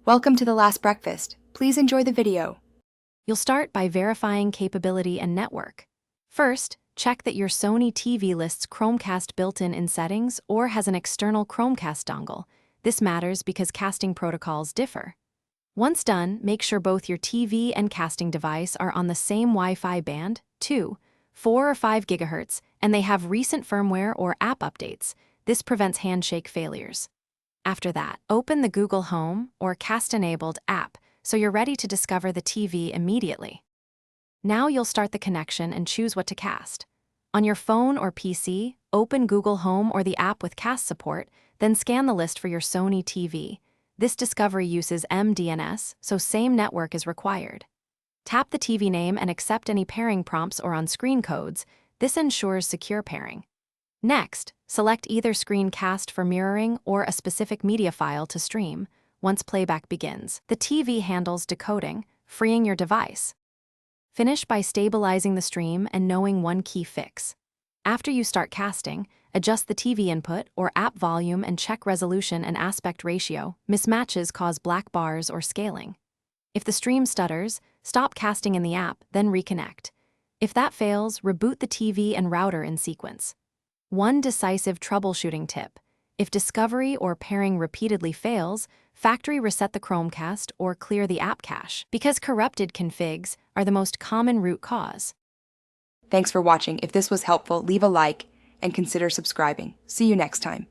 Welcome to The Last Breakfast. Please enjoy the video. You'll start by verifying capability and network. First, check that your Sony TV lists Chromecast built-in in settings or has an external Chromecast dongle. This matters because casting protocols differ. Once done, make sure both your TV and casting device are on the same Wi-Fi band, 2, 4 or 5 GHz, and they have recent firmware or app updates. This prevents handshake failures. After that, open the Google Home or Cast-enabled app so you're ready to discover the TV immediately. Now you'll start the connection and choose what to cast. On your phone or PC, open Google Home or the app with cast support, then scan the list for your Sony TV. This discovery uses MDNS, so same network is required. Tap the TV name and accept any pairing prompts or on-screen codes. This ensures secure pairing. Next, select either screen cast for mirroring or a specific media file to stream. Once playback begins, the TV handles decoding, freeing your device. Finish by stabilizing the stream and knowing one key fix. After you start casting, adjust the TV input or app volume and check resolution and aspect ratio. Mismatches cause black bars or scaling. If the stream stutters, stop casting in the app, then reconnect. If that fails, reboot the TV and router in sequence. One decisive troubleshooting tip: if discovery or pairing repeatedly fails, factory reset the Chromecast or clear the app cache, because corrupted configs are the most common root cause. Thanks for watching. If this was helpful, leave a like and consider subscribing. See you next time.